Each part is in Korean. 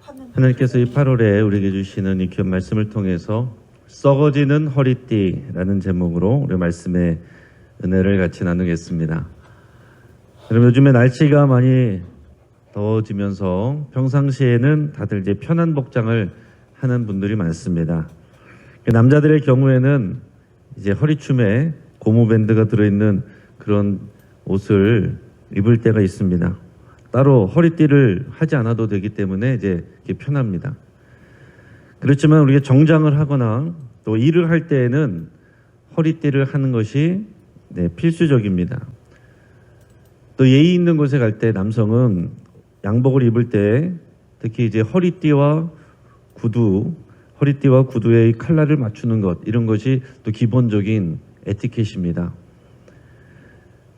하나님께서 이 8월에 우리에게 주시는 이 귀한 말씀을 통해서 썩어지는 허리띠라는 제목으로 우리 말씀의 은혜를 같이 나누겠습니다. 여러분, 요즘에 날씨가 많이 더워지면서 평상시에는 다들 이제 편한 복장을 하는 분들이 많습니다. 남자들의 경우에는 이제 허리춤에 고무밴드가 들어있는 그런 옷을 입을 때가 있습니다. 따로 허리띠를 하지 않아도 되기 때문에 이제 이게 편합니다. 그렇지만 우리가 정장을 하거나 또 일을 할 때에는 허리띠를 하는 것이 필수적입니다. 또 예의 있는 곳에 갈 때 남성은 양복을 입을 때 특히 이제 허리띠와 구두의 컬러를 맞추는 것, 이런 것이 또 기본적인 에티켓입니다.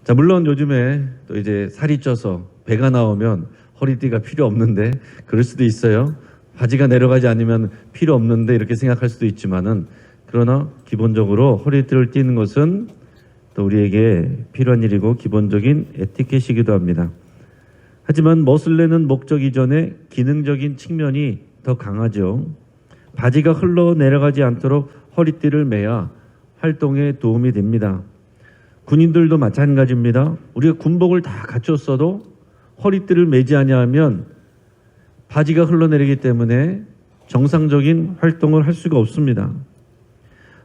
자, 물론 요즘에 또 이제 살이 쪄서 배가 나오면 허리띠가 필요 없는데 그럴 수도 있어요. 바지가 내려가지 않으면 필요 없는데 이렇게 생각할 수도 있지만은, 그러나 기본적으로 허리띠를 띠는 것은 또 우리에게 필요한 일이고 기본적인 에티켓이기도 합니다. 하지만 멋을 내는 목적 이전에 기능적인 측면이 더 강하죠. 바지가 흘러내려가지 않도록 허리띠를 매야 활동에 도움이 됩니다. 군인들도 마찬가지입니다. 우리가 군복을 다 갖췄어도 허리띠를 매지 아니하면 바지가 흘러내리기 때문에 정상적인 활동을 할 수가 없습니다.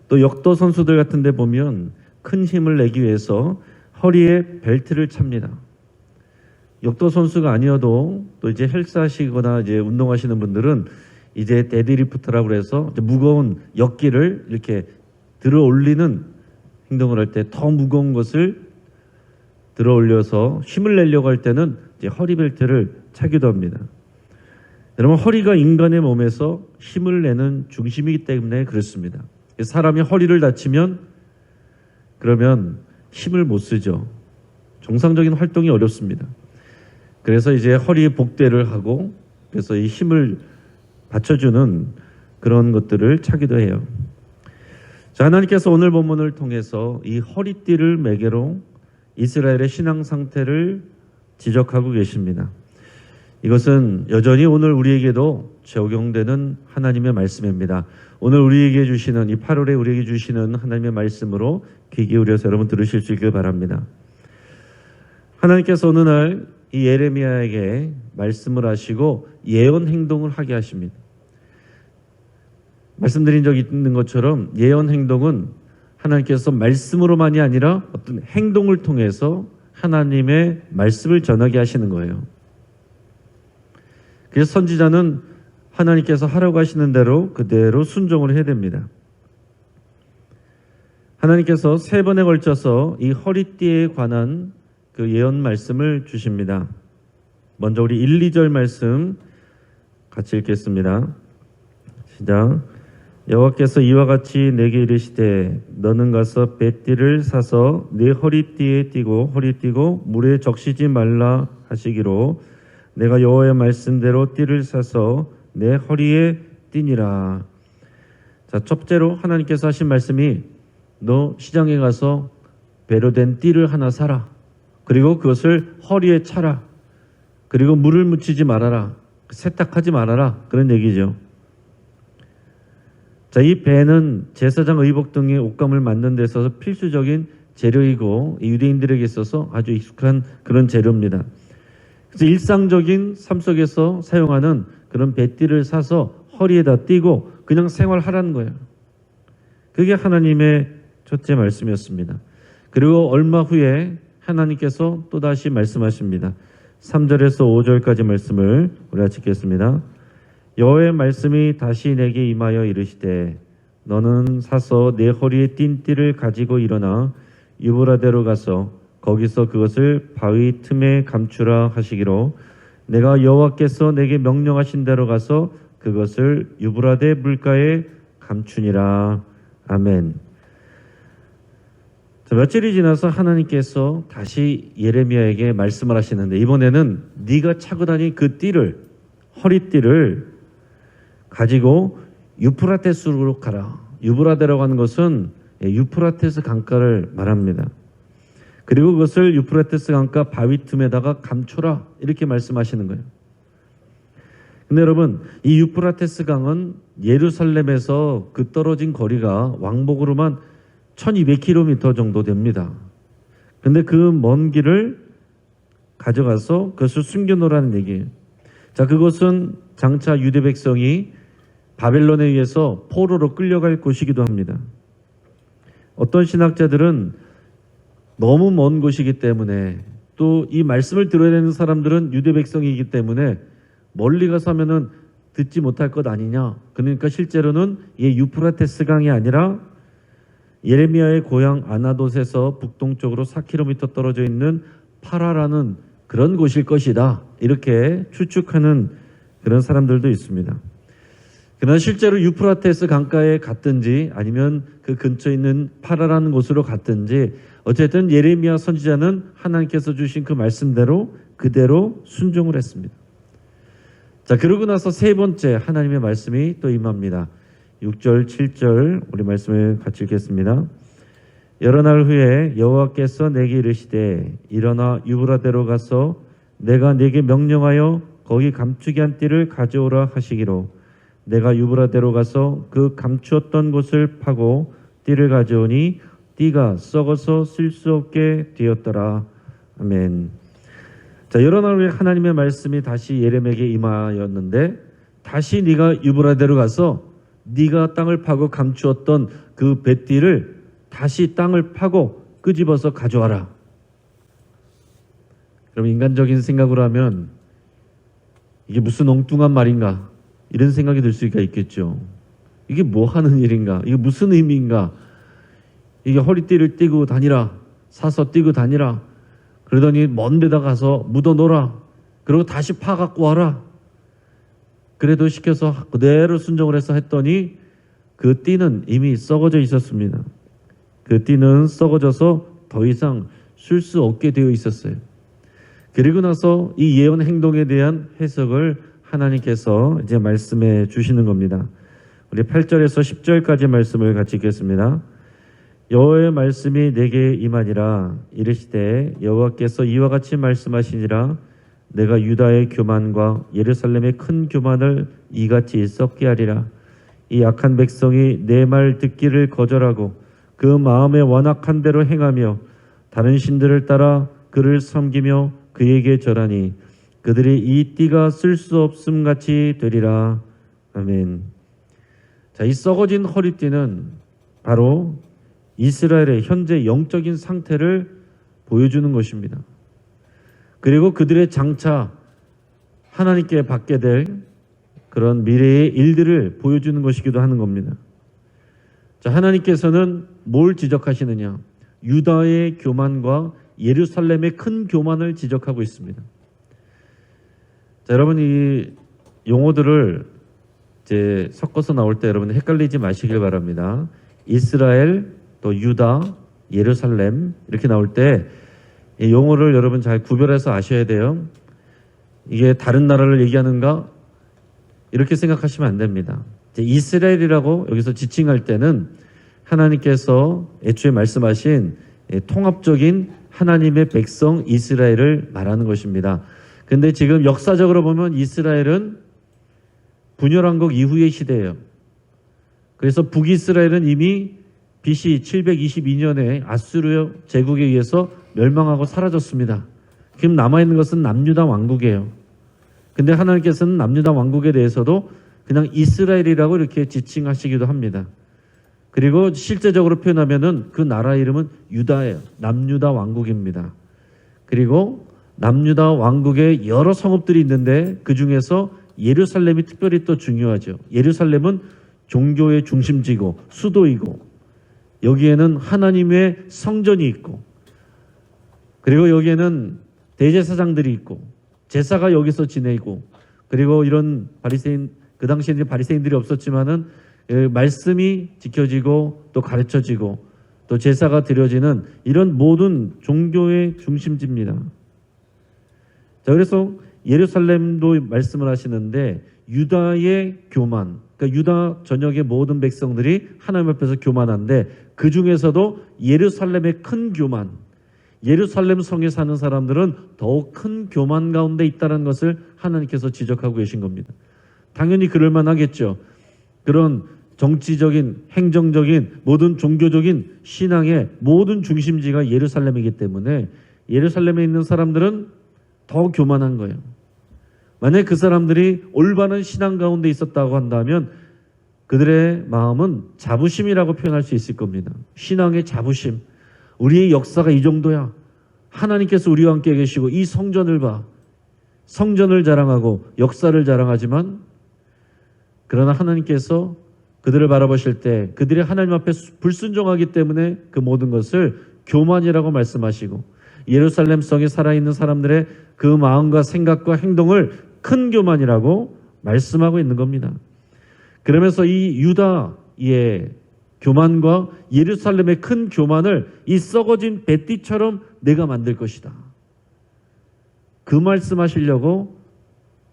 또 역도 선수들 같은 데 보면 큰 힘을 내기 위해서 허리에 벨트를 찹니다. 역도 선수가 아니어도 또 이제 헬스하시거나 이제 운동하시는 분들은 이제 데드리프트라고 해서 무거운 역기를 이렇게 들어 올리는 행동을 할 때 더 무거운 것을 들어 올려서 힘을 내려고 할 때는 이제 허리벨트를 차기도 합니다. 여러분, 허리가 인간의 몸에서 힘을 내는 중심이기 때문에 그렇습니다. 사람이 허리를 다치면 그러면 힘을 못 쓰죠. 정상적인 활동이 어렵습니다. 그래서 이제 허리에 복대를 하고, 그래서 이 힘을 받쳐주는 그런 것들을 차기도 해요. 자, 하나님께서 오늘 본문을 통해서 이 허리띠를 매개로 이스라엘의 신앙 상태를 지적하고 계십니다. 이것은 여전히 오늘 우리에게도 적용되는 하나님의 말씀입니다. 오늘 우리에게 주시는 이 8월에 우리에게 주시는 하나님의 말씀으로 귀 기울여서 여러분 들으실 수 있길 바랍니다. 하나님께서 어느 날 이 예레미야에게 말씀을 하시고 예언 행동을 하게 하십니다. 말씀드린 적이 있는 것처럼 예언 행동은 하나님께서 말씀으로만이 아니라 어떤 행동을 통해서 하나님의 말씀을 전하게 하시는 거예요. 그래서 선지자는 하나님께서 하라고 하시는 대로 그대로 순종을 해야 됩니다. 하나님께서 3번에 걸쳐서 이 허리띠에 관한 그 예언 말씀을 주십니다. 먼저 우리 1, 2절 말씀 같이 읽겠습니다. 시작. 여호와께서 이와 같이 내게 이르시되 너는 가서 뱃띠를 사서 네 허리띠에 띠고 물에 적시지 말라 하시기로 내가 여호와의 말씀대로 띠를 사서 내 허리에 띠니라. 자, 첫째로 하나님께서 하신 말씀이 너 시장에 가서 배로 된 띠를 하나 사라. 그리고 그것을 허리에 차라. 그리고 물을 묻히지 말아라. 세탁하지 말아라. 그런 얘기죠. 자, 이 배는 제사장 의복 등의 옷감을 만드는 데 있어서 필수적인 재료이고 유대인들에게 있어서 아주 익숙한 그런 재료입니다. 그래서 일상적인 삶 속에서 사용하는 그런 배띠를 사서 허리에다 띠고 그냥 생활하라는 거예요. 그게 하나님의 첫째 말씀이었습니다. 그리고 얼마 후에 하나님께서 또다시 말씀하십니다. 3절에서 5절까지 말씀을 우리가 읽겠습니다. 여호와의 말씀이 다시 내게 임하여 이르시되 너는 사서 내 허리에 띤 띠를 가지고 일어나 유브라데로 가서 거기서 그것을 바위 틈에 감추라 하시기로 내가 여호와께서 내게 명령하신 대로 가서 그것을 유브라데 물가에 감추니라. 아멘. 자, 며칠이 지나서 하나님께서 다시 예레미야에게 말씀을 하시는데 이번에는 네가 차고 다닌 그 띠를, 허리띠를 가지고 유프라테스로 가라. 유브라데라고 하는 것은 유프라테스 강가를 말합니다. 그리고 그것을 유프라테스 강가 바위 틈에다가 감춰라. 이렇게 말씀하시는 거예요. 근데 여러분, 이 유프라테스 강은 예루살렘에서 그 떨어진 거리가 왕복으로만 1200km 정도 됩니다. 근데 그 먼 길을 가져가서 그것을 숨겨놓으라는 얘기예요. 자, 그것은 장차 유대 백성이 바벨론에 의해서 포로로 끌려갈 곳이기도 합니다. 어떤 신학자들은 너무 먼 곳이기 때문에, 또 이 말씀을 들어야 되는 사람들은 유대 백성이기 때문에 멀리 가서 하면은 듣지 못할 것 아니냐. 그러니까 실제로는 이 유프라테스 강이 아니라 예레미야의 고향 아나돗에서 북동쪽으로 4km 떨어져 있는 파라라는 그런 곳일 것이다. 이렇게 추측하는 그런 사람들도 있습니다. 그러나 실제로 유프라테스 강가에 갔든지 아니면 그 근처에 있는 파라라는 곳으로 갔든지 어쨌든 예레미야 선지자는 하나님께서 주신 그 말씀대로 그대로 순종을 했습니다. 자, 그러고 나서 세 번째 하나님의 말씀이 또 임합니다. 6절, 7절 우리 말씀을 같이 읽겠습니다. 여러 날 후에 여호와께서 내게 이르시되 일어나 유브라데로 가서 내가 네게 명령하여 거기 감추게 한 띠를 가져오라 하시기로 내가 유브라데로 가서 그 감추었던 곳을 파고 띠를 가져오니 띠가 썩어서 쓸 수 없게 되었더라. 아멘. 자, 여러 날 후에 하나님의 말씀이 다시 예레미야에게 임하였는데 다시 네가 유브라데로 가서 네가 땅을 파고 감추었던 그 뱃띠를 다시 땅을 파고 끄집어서 가져와라. 그럼 인간적인 생각으로 하면 이게 무슨 엉뚱한 말인가 이런 생각이 들 수가 있겠죠. 이게 뭐 하는 일인가? 이게 무슨 의미인가? 이게 허리띠를 띠고 다니라, 사서 띠고 다니라, 그러더니 먼 데다 가서 묻어놓으라, 그리고 다시 파 갖고 와라. 그래도 시켜서 그대로 순종을 해서 했더니 그 띠는 이미 썩어져 있었습니다. 그 띠는 썩어져서 더 이상 쓸 수 없게 되어 있었어요. 그리고 나서 이 예언 행동에 대한 해석을 하나님께서 이제 말씀해 주시는 겁니다. 우리 8절에서 10절까지 말씀을 같이 읽겠습니다. 여호와의 말씀이 내게 임하니라. 이르시되 여호와께서 이와 같이 말씀하시니라. 내가 유다의 교만과 예루살렘의 큰 교만을 이같이 썩게 하리라. 이 악한 백성이 내 말 듣기를 거절하고 그 마음에 완악한 대로 행하며 다른 신들을 따라 그를 섬기며 그에게 절하니 그들이 이 띠가 쓸 수 없음 같이 되리라. 아멘. 자, 이 썩어진 허리띠는 바로 이스라엘의 현재 영적인 상태를 보여주는 것입니다. 그리고 그들의 장차 하나님께 받게 될 그런 미래의 일들을 보여주는 것이기도 하는 겁니다. 자, 하나님께서는 뭘 지적하시느냐? 유다의 교만과 예루살렘의 큰 교만을 지적하고 있습니다. 자, 여러분 이 용어들을 이제 섞어서 나올 때 여러분 헷갈리지 마시길 바랍니다. 이스라엘, 또 유다, 예루살렘 이렇게 나올 때 이 용어를 여러분 잘 구별해서 아셔야 돼요. 이게 다른 나라를 얘기하는가? 이렇게 생각하시면 안 됩니다. 이제 이스라엘이라고 여기서 지칭할 때는 하나님께서 애초에 말씀하신 통합적인 하나님의 백성 이스라엘을 말하는 것입니다. 근데 지금 역사적으로 보면 이스라엘은 분열왕국 이후의 시대예요. 그래서 북이스라엘은 이미 BC 722년에 아수르 제국에 의해서 멸망하고 사라졌습니다. 지금 남아있는 것은 남유다 왕국이에요. 근데 하나님께서는 남유다 왕국에 대해서도 그냥 이스라엘이라고 이렇게 지칭하시기도 합니다. 그리고 실제적으로 표현하면은 그 나라 이름은 유다예요. 남유다 왕국입니다. 그리고 남유다 왕국에 여러 성읍들이 있는데 그 중에서 예루살렘이 특별히 또 중요하죠. 예루살렘은 종교의 중심지고 수도이고 여기에는 하나님의 성전이 있고 그리고 여기에는 대제사장들이 있고 제사가 여기서 지내고 그리고 이런 바리새인 그 당시에는 바리새인들이 없었지만은 말씀이 지켜지고 또 가르쳐지고 또 제사가 드려지는 이런 모든 종교의 중심지입니다. 자, 그래서 예루살렘도 말씀을 하시는데 유다의 교만, 그러니까 유다 전역의 모든 백성들이 하나님 앞에서 교만한데 그 중에서도 예루살렘의 큰 교만, 예루살렘 성에 사는 사람들은 더욱 큰 교만 가운데 있다는 것을 하나님께서 지적하고 계신 겁니다. 당연히 그럴 만하겠죠. 그런 정치적인, 행정적인, 모든 종교적인 신앙의 모든 중심지가 예루살렘이기 때문에 예루살렘에 있는 사람들은 더 교만한 거예요. 만약에 그 사람들이 올바른 신앙 가운데 있었다고 한다면 그들의 마음은 자부심이라고 표현할 수 있을 겁니다. 신앙의 자부심. 우리의 역사가 이 정도야. 하나님께서 우리와 함께 계시고 이 성전을 봐. 성전을 자랑하고 역사를 자랑하지만 그러나 하나님께서 그들을 바라보실 때 그들이 하나님 앞에 불순종하기 때문에 그 모든 것을 교만이라고 말씀하시고 예루살렘 성에 살아있는 사람들의 그 마음과 생각과 행동을 큰 교만이라고 말씀하고 있는 겁니다. 그러면서 이 유다의 교만과 예루살렘의 큰 교만을 이 썩어진 뱃띠처럼 내가 만들 것이다. 그 말씀하시려고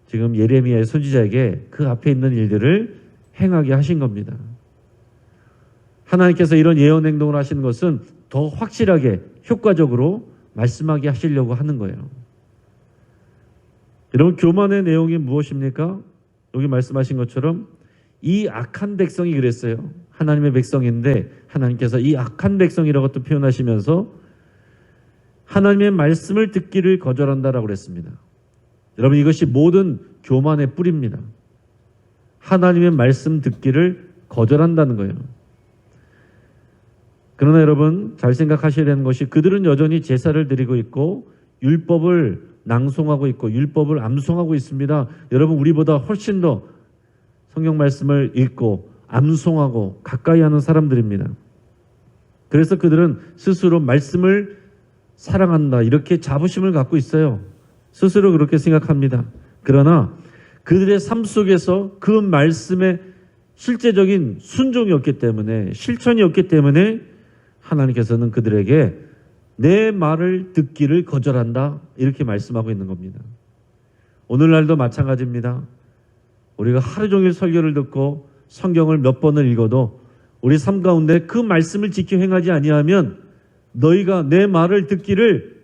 지금 예레미야의 선지자에게 그 앞에 있는 일들을 행하게 하신 겁니다. 하나님께서 이런 예언 행동을 하시는 것은 더 확실하게 효과적으로 말씀하게 하시려고 하는 거예요. 여러분, 교만의 내용이 무엇입니까? 여기 말씀하신 것처럼 이 악한 백성이 그랬어요. 하나님의 백성인데 하나님께서 이 악한 백성이라고 또 표현하시면서 하나님의 말씀을 듣기를 거절한다라고 그랬습니다. 여러분, 이것이 모든 교만의 뿌리입니다. 하나님의 말씀 듣기를 거절한다는 거예요. 그러나 여러분, 잘 생각하셔야 되는 것이 그들은 여전히 제사를 드리고 있고 율법을 낭송하고 있고 율법을 암송하고 있습니다. 여러분, 우리보다 훨씬 더 성경 말씀을 읽고 암송하고 가까이 하는 사람들입니다. 그래서 그들은 스스로 말씀을 사랑한다, 이렇게 자부심을 갖고 있어요. 스스로 그렇게 생각합니다. 그러나 그들의 삶 속에서 그 말씀의 실제적인 순종이 없기 때문에, 실천이 없기 때문에 하나님께서는 그들에게 내 말을 듣기를 거절한다, 이렇게 말씀하고 있는 겁니다. 오늘날도 마찬가지입니다. 우리가 하루 종일 설교를 듣고 성경을 몇 번을 읽어도 우리 삶 가운데 그 말씀을 지켜 행하지 아니하면 너희가 내 말을 듣기를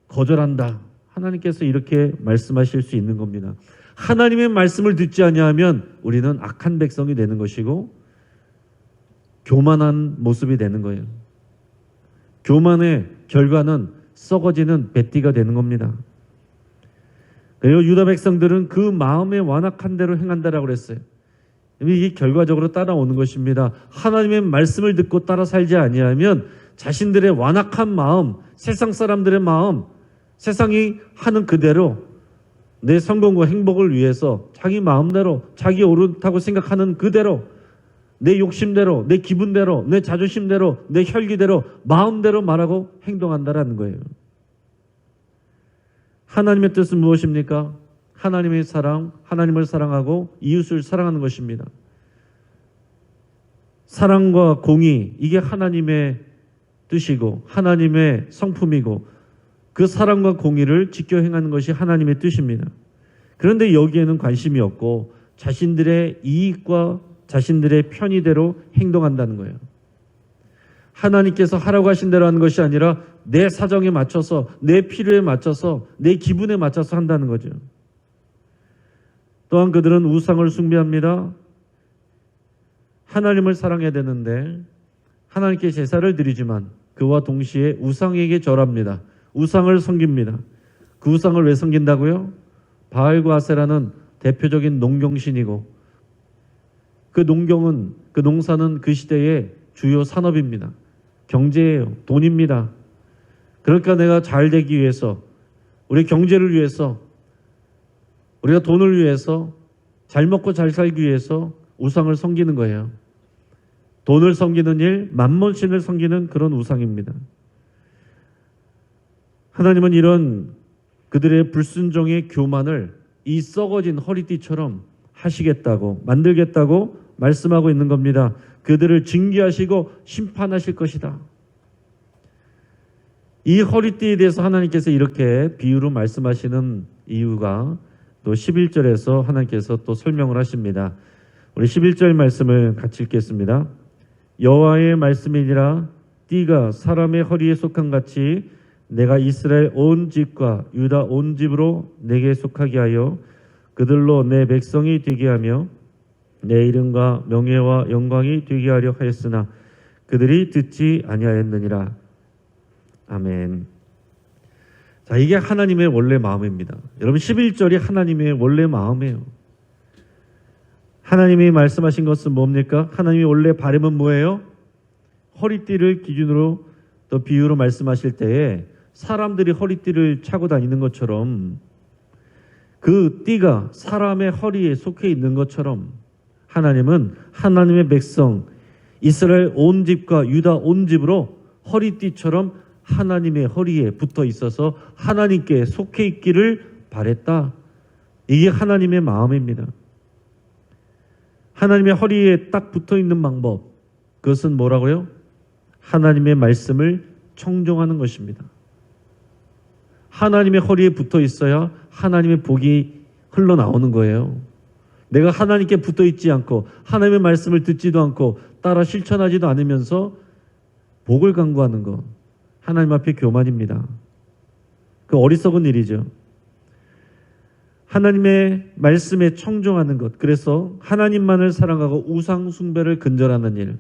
거절한다. 하나님께서 이렇게 말씀하실 수 있는 겁니다. 하나님의 말씀을 듣지 아니하면 우리는 악한 백성이 되는 것이고 교만한 모습이 되는 거예요. 교만의 결과는 썩어지는 뱃띠가 되는 겁니다. 그리고 유다 백성들은 그 마음의 완악한 대로 행한다라고 그랬어요. 이게 결과적으로 따라오는 것입니다. 하나님의 말씀을 듣고 따라 살지 아니하면 자신들의 완악한 마음, 세상 사람들의 마음, 세상이 하는 그대로 내 성공과 행복을 위해서 자기 마음대로, 자기 옳다고 생각하는 그대로, 내 욕심대로, 내 기분대로, 내 자존심대로, 내 혈기대로 마음대로 말하고 행동한다라는 거예요. 하나님의 뜻은 무엇입니까? 하나님의 사랑, 하나님을 사랑하고 이웃을 사랑하는 것입니다. 사랑과 공의, 이게 하나님의 뜻이고 하나님의 성품이고 그 사랑과 공의를 지켜 행하는 것이 하나님의 뜻입니다. 그런데 여기에는 관심이 없고 자신들의 이익과 자신들의 편의대로 행동한다는 거예요. 하나님께서 하라고 하신 대로 하는 것이 아니라 내 사정에 맞춰서, 내 필요에 맞춰서, 내 기분에 맞춰서 한다는 거죠. 또한 그들은 우상을 숭배합니다. 하나님을 사랑해야 되는데 하나님께 제사를 드리지만 그와 동시에 우상에게 절합니다. 우상을 섬깁니다. 그 우상을 왜 섬긴다고요? 바알과 아세라는 대표적인 농경신이고 그 농경은, 그 농사는 그 시대의 주요 산업입니다. 경제예요. 돈입니다. 그러니까 내가 잘 되기 위해서, 우리 경제를 위해서, 우리가 돈을 위해서, 잘 먹고 잘 살기 위해서 우상을 섬기는 거예요. 돈을 섬기는 일, 만몬신을 섬기는 그런 우상입니다. 하나님은 이런 그들의 불순종의 교만을 이 썩어진 허리띠처럼 하시겠다고, 만들겠다고 말씀하고 있는 겁니다. 그들을 징계하시고 심판하실 것이다. 이 허리띠에 대해서 하나님께서 이렇게 비유로 말씀하시는 이유가 또 11절에서 하나님께서 또 설명을 하십니다. 우리 11절 말씀을 같이 읽겠습니다. 여호와의 말씀이니라, 띠가 사람의 허리에 속한 같이 내가 이스라엘 온 집과 유다 온 집으로 내게 속하게 하여 그들로 내 백성이 되게 하며 내 이름과 명예와 영광이 되게 하려 하였으나 그들이 듣지 아니하였느니라. 아멘. 자, 이게 하나님의 원래 마음입니다. 여러분 11절이 하나님의 원래 마음이에요. 하나님이 말씀하신 것은 뭡니까? 하나님이 원래 바람은 뭐예요? 허리띠를 기준으로 또 비유로 말씀하실 때에 사람들이 허리띠를 차고 다니는 것처럼 그 띠가 사람의 허리에 속해 있는 것처럼 하나님은 하나님의 백성 이스라엘 온 집과 유다 온 집으로 허리띠처럼 하나님의 허리에 붙어 있어서 하나님께 속해 있기를 바랬다. 이게 하나님의 마음입니다. 하나님의 허리에 딱 붙어 있는 방법, 그것은 뭐라고요? 하나님의 말씀을 청종하는 것입니다. 하나님의 허리에 붙어 있어야 하나님의 복이 흘러나오는 거예요. 내가 하나님께 붙어 있지 않고 하나님의 말씀을 듣지도 않고 따라 실천하지도 않으면서 복을 간구하는 것, 하나님 앞에 교만입니다. 그 어리석은 일이죠. 하나님의 말씀에 청종하는 것, 그래서 하나님만을 사랑하고 우상 숭배를 근절하는 일,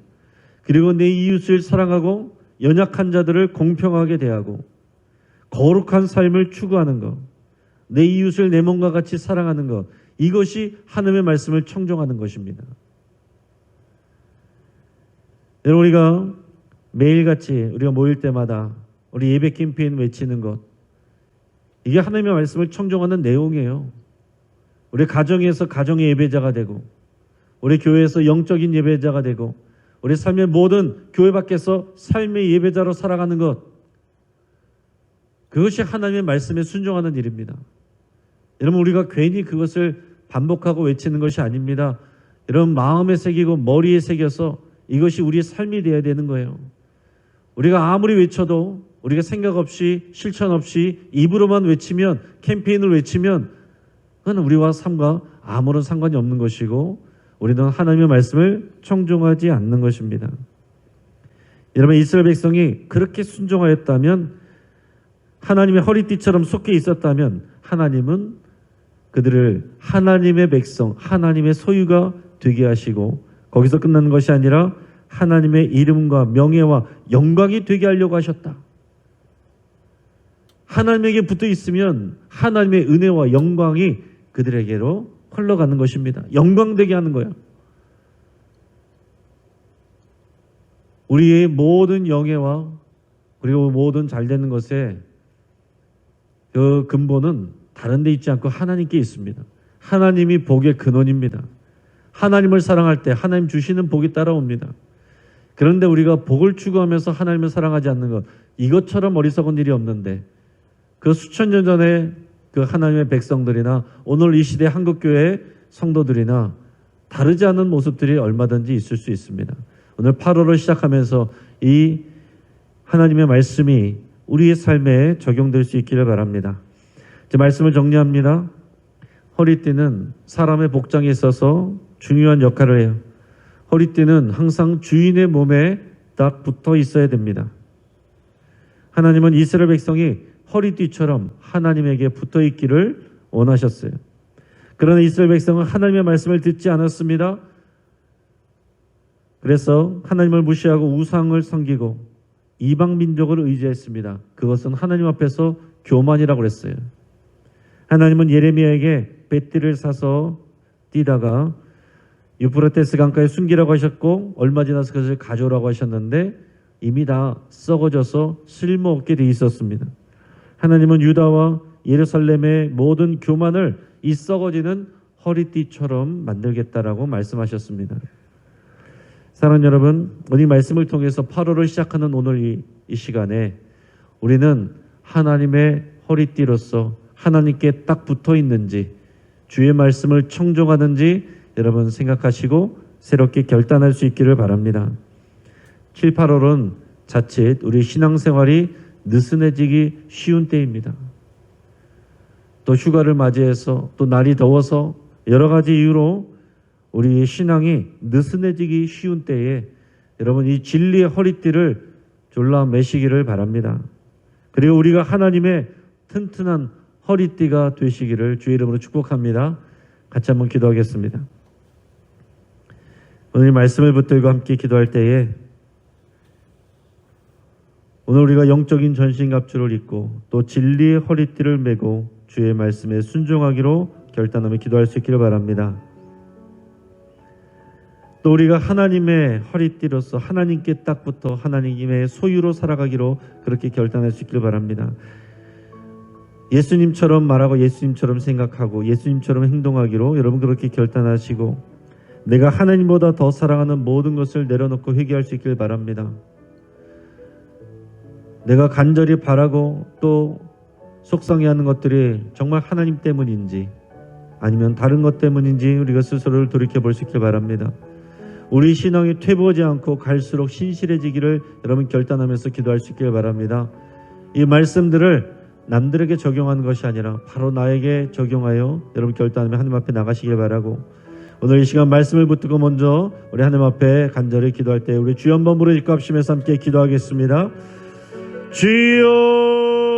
그리고 내 이웃을 사랑하고 연약한 자들을 공평하게 대하고 거룩한 삶을 추구하는 것, 내 이웃을 내 몸과 같이 사랑하는 것, 이것이 하나님의 말씀을 청종하는 것입니다. 여러분, 우리가 매일같이 우리가 모일 때마다 우리 예배 캠페인 외치는 것, 이게 하나님의 말씀을 청종하는 내용이에요. 우리 가정에서 가정의 예배자가 되고, 우리 교회에서 영적인 예배자가 되고, 우리 삶의 모든 교회 밖에서 삶의 예배자로 살아가는 것, 그것이 하나님의 말씀에 순종하는 일입니다. 여러분, 우리가 괜히 그것을 반복하고 외치는 것이 아닙니다. 여러분, 마음에 새기고 머리에 새겨서 이것이 우리의 삶이 되어야 되는 거예요. 우리가 아무리 외쳐도 우리가 생각 없이 실천 없이 입으로만 외치면, 캠페인을 외치면 그건 우리와 삶과 아무런 상관이 없는 것이고 우리는 하나님의 말씀을 청종하지 않는 것입니다. 여러분, 이스라엘 백성이 그렇게 순종하였다면, 하나님의 허리띠처럼 속해 있었다면 하나님은 그들을 하나님의 백성, 하나님의 소유가 되게 하시고 거기서 끝나는 것이 아니라 하나님의 이름과 명예와 영광이 되게 하려고 하셨다. 하나님에게 붙어 있으면 하나님의 은혜와 영광이 그들에게로 흘러가는 것입니다. 영광되게 하는 거예요. 우리의 모든 영예와 그리고 모든 잘 되는 것에 그 근본은 다른 데 있지 않고 하나님께 있습니다. 하나님이 복의 근원입니다. 하나님을 사랑할 때 하나님 주시는 복이 따라옵니다. 그런데 우리가 복을 추구하면서 하나님을 사랑하지 않는 것, 이것처럼 어리석은 일이 없는데 그 수천 년 전에 그 하나님의 백성들이나 오늘 이 시대 한국교회 성도들이나 다르지 않은 모습들이 얼마든지 있을 수 있습니다. 오늘 8월을 시작하면서 이 하나님의 말씀이 우리의 삶에 적용될 수 있기를 바랍니다. 제 말씀을 정리합니다. 허리띠는 사람의 복장에 있어서 중요한 역할을 해요. 허리띠는 항상 주인의 몸에 딱 붙어 있어야 됩니다. 하나님은 이스라엘 백성이 허리띠처럼 하나님에게 붙어 있기를 원하셨어요. 그러나 이스라엘 백성은 하나님의 말씀을 듣지 않았습니다. 그래서 하나님을 무시하고 우상을 섬기고 이방 민족을 의지했습니다. 그것은 하나님 앞에서 교만이라고 그랬어요. 하나님은 예레미야에게 뱃띠를 사서 띠다가 유프라테스 강가에 숨기라고 하셨고 얼마 지나서 그것을 가져오라고 하셨는데 이미 다 썩어져서 쓸모없게 돼 있었습니다. 하나님은 유다와 예루살렘의 모든 교만을 이 썩어지는 허리띠처럼 만들겠다라고 말씀하셨습니다. 사랑하는 여러분, 오늘 말씀을 통해서 8월을 시작하는 오늘 이 시간에 우리는 하나님의 허리띠로서 하나님께 딱 붙어 있는지, 주의 말씀을 청종하는지 여러분 생각하시고 새롭게 결단할 수 있기를 바랍니다. 7, 8월은 자칫 우리 신앙생활이 느슨해지기 쉬운 때입니다. 또 휴가를 맞이해서 또 날이 더워서 여러 가지 이유로 우리의 신앙이 느슨해지기 쉬운 때에 여러분 이 진리의 허리띠를 졸라 매시기를 바랍니다. 그리고 우리가 하나님의 튼튼한 허리띠가 되시기를 주의 이름으로 축복합니다. 같이 한번 기도하겠습니다. 오늘 말씀을 붙들고 함께 기도할 때에 오늘 우리가 영적인 전신갑주를 입고 또 진리의 허리띠를 메고 주의 말씀에 순종하기로 결단하며 기도할 수 있기를 바랍니다. 또 우리가 하나님의 허리띠로서 하나님께 딱 붙어 하나님의 소유로 살아가기로 그렇게 결단할 수 있기를 바랍니다. 예수님처럼 말하고 예수님처럼 생각하고 예수님처럼 행동하기로 여러분 그렇게 결단하시고 내가 하나님보다 더 사랑하는 모든 것을 내려놓고 회개할 수 있기를 바랍니다. 내가 간절히 바라고 또 속상해하는 것들이 정말 하나님 때문인지 아니면 다른 것 때문인지 우리가 스스로를 돌이켜볼 수 있기를 바랍니다. 우리 신앙이 퇴보하지 않고 갈수록 신실해지기를 여러분 결단하면서 기도할 수 있기를 바랍니다. 이 말씀들을 남들에게 적용하는 것이 아니라 바로 나에게 적용하여 여러분 결단하며 하나님 앞에 나가시길 바라고 오늘 이 시간 말씀을 붙들고 먼저 우리 하나님 앞에 간절히 기도할 때 우리 주여 한번 부르짖고 합심해서 함께 기도하겠습니다. 주여